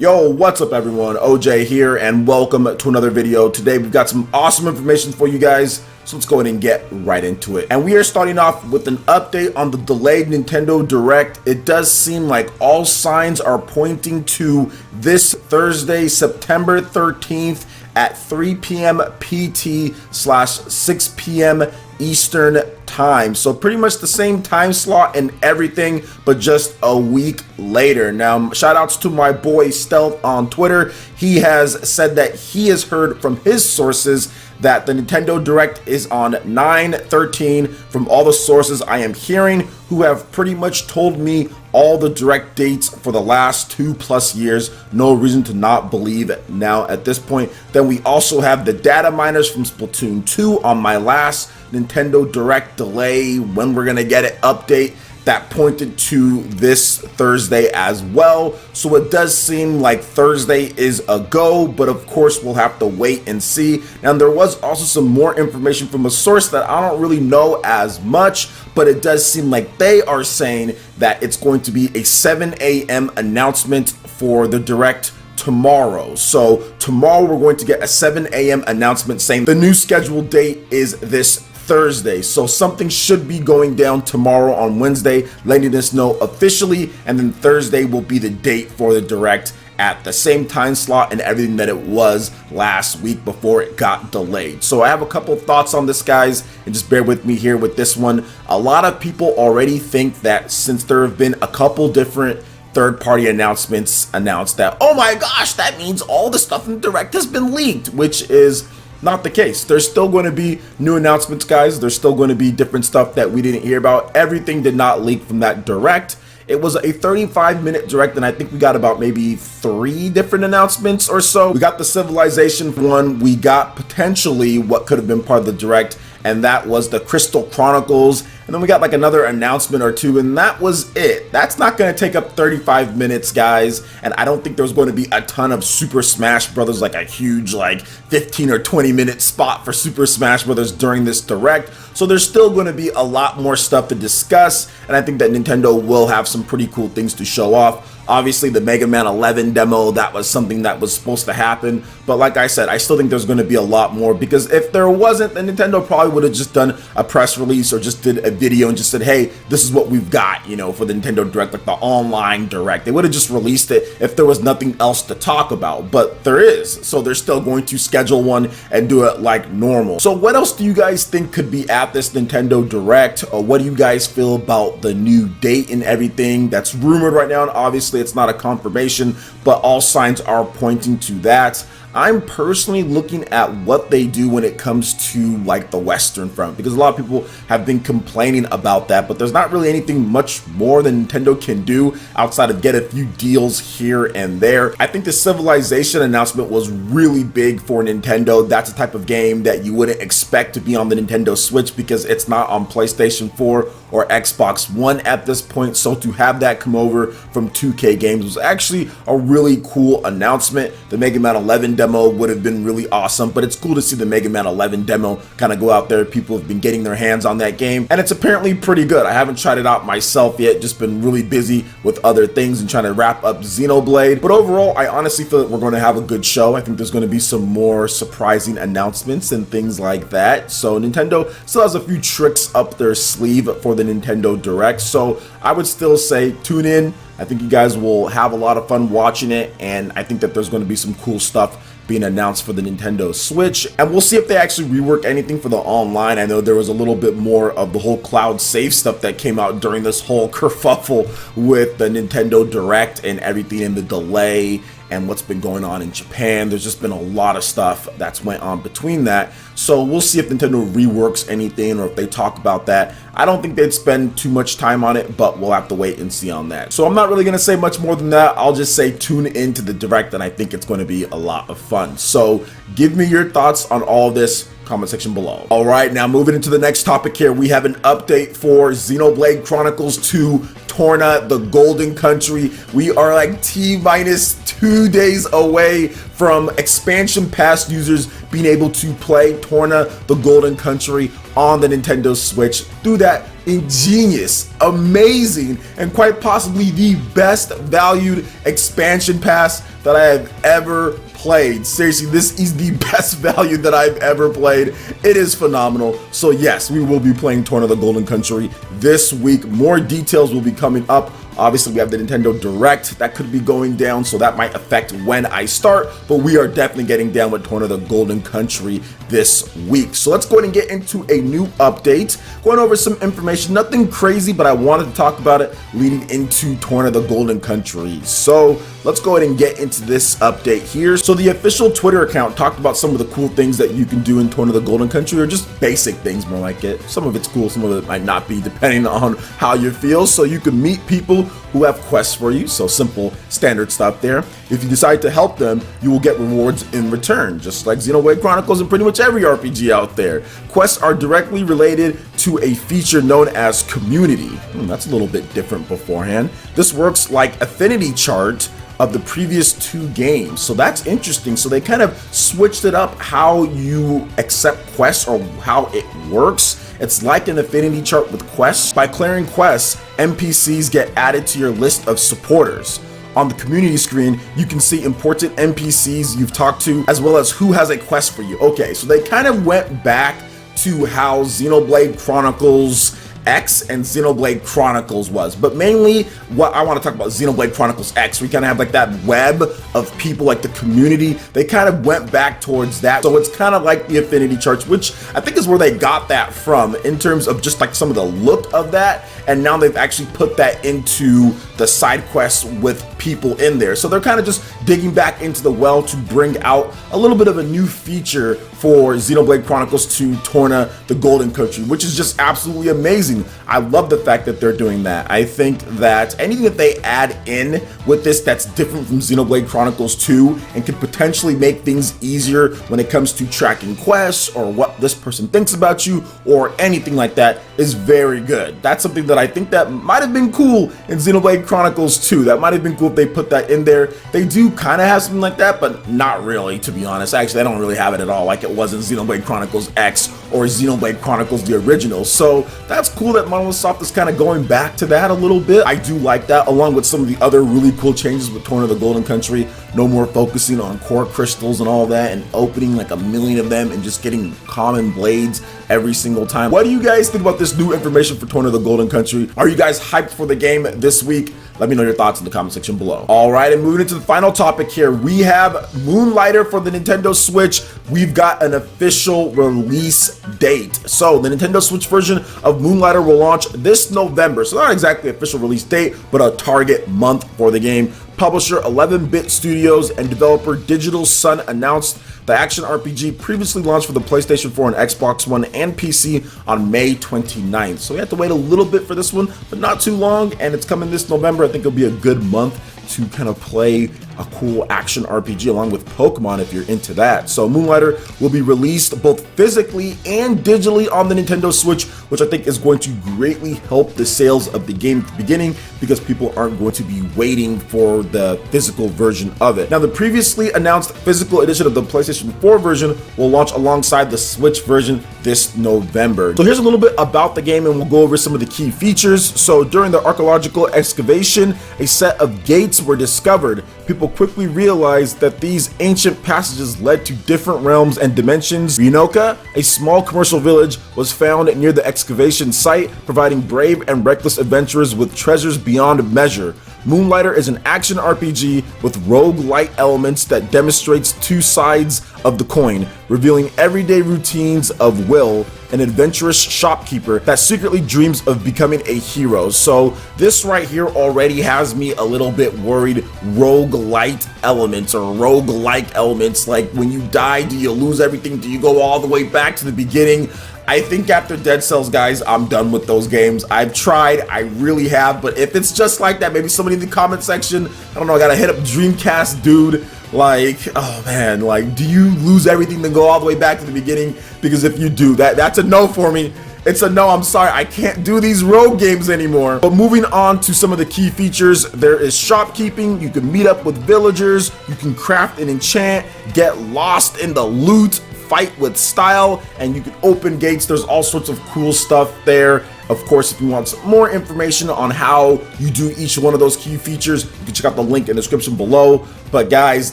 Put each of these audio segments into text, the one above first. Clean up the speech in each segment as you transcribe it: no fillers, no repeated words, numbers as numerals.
Yo, what's up everyone? OJ here and welcome to another video. Today we've got some awesome information for you guys, so let's go ahead and get right into it. And we are starting off with an update on the delayed Nintendo Direct. It does seem like all signs are pointing to this Thursday, September 13th at 3 p.m. PT / 6 p.m. Eastern time. So pretty much the same time slot and everything, but just a week later. Now, shout outs to my boy Stealth on Twitter. He has said that he has heard from his sources that the Nintendo Direct is on 9/13 from all the sources I am hearing, who have pretty much told me all the direct dates for the last 2+ years. No reason to not believe it now at this point. Then we also have the data miners from Splatoon 2 on my last Nintendo Direct delay, when we're gonna get it update, that pointed to this Thursday as well. So it does seem like Thursday is a go, but of course we'll have to wait and see. Now there was also some more information from a source that I don't really know as much, but it does seem like they are saying that it's going to be a 7 a.m. announcement for the Direct tomorrow. So tomorrow we're going to get a 7 a.m. announcement saying the new scheduled date is this Thursday. So something should be going down tomorrow on Wednesday, letting us know officially, and then Thursday will be the date for the Direct at the same time slot and everything that it was last week before it got delayed. So I have a couple thoughts on this, guys, and just bear with me here with this one. A lot of people already think that since there have been a couple different third-party announcements announced that, oh my gosh, that means all the stuff in the Direct has been leaked, which is not the case. There's still going to be new announcements, guys. There's still going to be different stuff that we didn't hear about. Everything did not leak from that Direct. It was a 35-minute Direct, and I think we got about maybe 3 different announcements or so. We got the Civilization one. We got potentially what could have been part of the Direct, and that was the Crystal Chronicles. And then we got like another announcement or two, and that was it. That's not going to take up 35 minutes, guys. And I don't think there's going to be a ton of Super Smash Brothers, like a huge like 15 or 20-minute spot for Super Smash Brothers during this Direct. So there's still going to be a lot more stuff to discuss, and I think that Nintendo will have some pretty cool things to show off. Obviously, the Mega Man 11 demo, that was something that was supposed to happen. But like I said, I still think there's going to be a lot more, because if there wasn't, then Nintendo probably would have just done a press release or just did a video and just said, hey, this is what we've got, you know, for the Nintendo Direct, like the online Direct. They would have just released it if there was nothing else to talk about. But there is. So they're still going to schedule one and do it like normal. So what else do you guys think could be at this Nintendo Direct? Or what do you guys feel about the new date and everything that's rumored right now? And obviously, it's not a confirmation, but all signs are pointing to that. I'm personally looking at what they do when it comes to like the Western front, because a lot of people have been complaining about that, but there's not really anything much more than Nintendo can do outside of get a few deals here and there. I think the Civilization announcement was really big for Nintendo. That's a type of game that you wouldn't expect to be on the Nintendo Switch, because it's not on PlayStation 4 or Xbox One at this point. So to have that come over from 2K Games was actually a really cool announcement. The Mega Man 11 demo would have been really awesome, but it's cool to see the Mega Man 11 demo kind of go out there. People have been getting their hands on that game, and it's apparently pretty good. I haven't tried it out myself yet, just been really busy with other things and trying to wrap up Xenoblade. But overall, I honestly feel that we're going to have a good show. I think there's going to be some more surprising announcements and things like that. So Nintendo still has a few tricks up their sleeve for the Nintendo Direct. So I would still say tune in. I think you guys will have a lot of fun watching it, and I think that there's going to be some cool stuff being announced for the Nintendo Switch, and we'll see if they actually rework anything for the online. I know there was a little bit more of the whole cloud save stuff that came out during this whole kerfuffle with the Nintendo Direct and everything in the delay and what's been going on in Japan. There's just been a lot of stuff that's went on between that. So we'll see if Nintendo reworks anything or if they talk about that. I don't think they'd spend too much time on it, but we'll have to wait and see on that. So I'm not really going to say much more than that. I'll just say tune into the Direct, and I think it's going to be a lot of fun. So give me your thoughts on all of this. Comment section below. All right, now moving into the next topic here, we have an update for Xenoblade Chronicles 2 Torna, the Golden Country. We are like T-minus 2 days away from expansion pass users being able to play Torna, the Golden Country on the Nintendo Switch through that ingenious, amazing, and quite possibly the best valued expansion pass that I have ever played. Seriously, this is the best value that I've ever played. It is phenomenal. So yes, we will be playing Torna the Golden Country this week. More details will be coming up. Obviously, we have the Nintendo Direct that could be going down, so that might affect when I start, but we are definitely getting down with Torna the Golden Country this week. So let's go ahead and get into a new update, going over some information, nothing crazy, but I wanted to talk about it leading into Torna the Golden Country. So let's go ahead and get into this update here. So the official Twitter account talked about some of the cool things that you can do in Torna the Golden Country, or just basic things more like it. Some of it's cool, some of it might not be, depending on how you feel. So you can meet people who have quests for you, so simple standard stuff there. If you decide to help them, you will get rewards in return, just like Xenoblade Chronicles and pretty much every RPG out there. Quests are directly related to a feature known as community. That's a little bit different beforehand. This works like affinity chart of the previous 2 games, so that's interesting. So they kind of switched it up how you accept quests or how it works. It's like an affinity chart with quests. By clearing quests, NPCs get added to your list of supporters. On the community screen, you can see important NPCs you've talked to, as well as who has a quest for you. Okay, so they kind of went back to how Xenoblade Chronicles X and Xenoblade Chronicles was, but mainly what I want to talk about Xenoblade Chronicles X. We kind of have like that web of people, like the community. They kind of went back towards that, so it's kind of like the affinity charts, which I think is where they got that from in terms of just like some of the look of that, and now they've actually put that into the side quests with people in there. So they're kind of just digging back into the well to bring out a little bit of a new feature for Xenoblade Chronicles 2 Torna the Golden Country, which is just absolutely amazing. I love the fact that they're doing that. I think that anything that they add in with this that's different from Xenoblade Chronicles 2 and could potentially make things easier when it comes to tracking quests or what this person thinks about you or anything like that is very good. That's something that I think that might have been cool in Xenoblade Chronicles 2. That might have been cool if they put that in there. They do kind of have something like that, but not really, to be honest. Actually, I don't really have it at all like it was in Xenoblade Chronicles X or Xenoblade Chronicles the original. So that's cool that Microsoft is kind of going back to that a little bit. I do like that, along with some of the other really cool changes with Torna the Golden Country. No more focusing on core crystals and all that and opening like 1 million of them and just getting common blades every single time. What do you guys think about this new information for Torna the Golden Country? Are you guys hyped for the game this week? Let me know your thoughts in the comment section below. All right, and moving into the final topic here, we have Moonlighter for the Nintendo Switch. We've got an official release date. So the Nintendo Switch version of Moonlighter will launch this November. So not exactly official release date, but a target month for the game. Publisher 11-Bit Studios and developer Digital Sun announced the action RPG previously launched for the PlayStation 4 and Xbox One and PC on May 29th. So we have to wait a little bit for this one, but not too long, and it's coming this November. I think it'll be a good month to kind of play a cool action RPG along with Pokemon if you're into that. So Moonlighter will be released both physically and digitally on the Nintendo Switch, which I think is going to greatly help the sales of the game at the beginning because people aren't going to be waiting for the physical version of it. Now, the previously announced physical edition of the PlayStation 4 version will launch alongside the Switch version this November. So here's a little bit about the game, and we'll go over some of the key features. So during the archaeological excavation, a set of gates were discovered. People quickly realized that these ancient passages led to different realms and dimensions. Rinoka, a small commercial village, was found near the excavation site, providing brave and reckless adventurers with treasures beyond measure. Moonlighter is an action RPG with roguelite elements that demonstrates two sides of the coin, revealing everyday routines of Will, an adventurous shopkeeper that secretly dreams of becoming a hero. So this right here already has me a little bit worried. Roguelite elements or roguelike elements, like when you die, do you lose everything? Do you go all the way back to the beginning? I think after Dead Cells, guys, I'm done with those games. I've tried, I really have, but if it's just like that, maybe somebody in the comment section, I don't know, I gotta hit up Dreamcast dude, like, oh man, like, do you lose everything then go all the way back to the beginning? Because if you do, that's a no for me. It's a no, I'm sorry, I can't do these rogue games anymore. But moving on to some of the key features, there is shopkeeping, you can meet up with villagers, you can craft and enchant, get lost in the loot, fight with style, and you can open gates. There's all sorts of cool stuff there. Of course, if you want some more information on how you do each one of those key features, you can check out the link in the description below. But guys,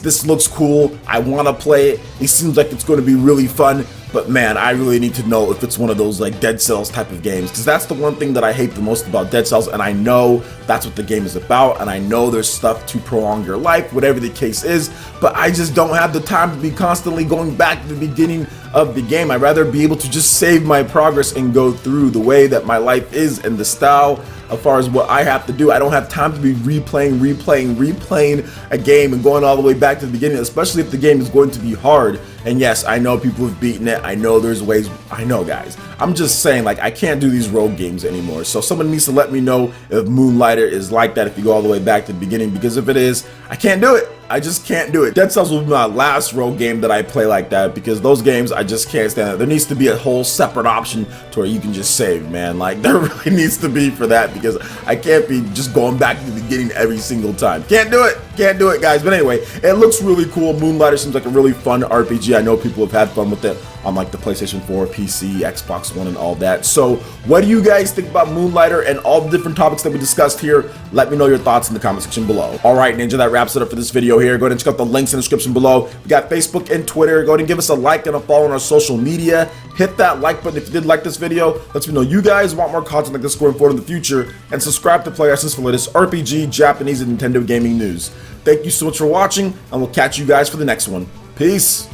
this looks cool. I want to play it. It seems like it's going to be really fun. But man, I really need to know if it's one of those like Dead Cells type of games, because that's the one thing that I hate the most about Dead Cells, and I know that's what the game is about, and I know there's stuff to prolong your life, whatever the case is, but I just don't have the time to be constantly going back to the beginning of the game. I'd rather be able to just save my progress and go through the way that my life is and the style as far as what I have to do. I don't have time to be replaying a game and going all the way back to the beginning, especially if the game is going to be hard. And yes, I know people have beaten it. I know there's ways. I know, guys. I'm just saying, like, I can't do these rogue games anymore. So someone needs to let me know if Moonlighter is like that if you go all the way back to the beginning, because if it is, I can't do it. I just can't do it. Dead Cells will be my last rogue game that I play like that, because those games I just can't stand it. There needs to be a whole separate option to where you can just save, man. Like, there really needs to be for that, because I can't be just going back to the beginning every single time. Can't do it. Can't do it, guys. But anyway, it looks really cool. Moonlighter seems like a really fun RPG. I know people have had fun with it on like the PlayStation 4, PC, Xbox One, and all that. So what do you guys think about Moonlighter and all the different topics that we discussed here? Let me know your thoughts in the comment section below. All right, Ninja, that wraps it up for this video here. Go ahead and check out the links in the description below. We got Facebook and Twitter. Go ahead and give us a like and a follow on our social media. Hit that like button if you did like this video. Let me know you guys want more content like this going forward in the future. And subscribe to PlayerEssence for the latest RPG, Japanese, and Nintendo gaming news. Thank you so much for watching, and we'll catch you guys for the next one. Peace.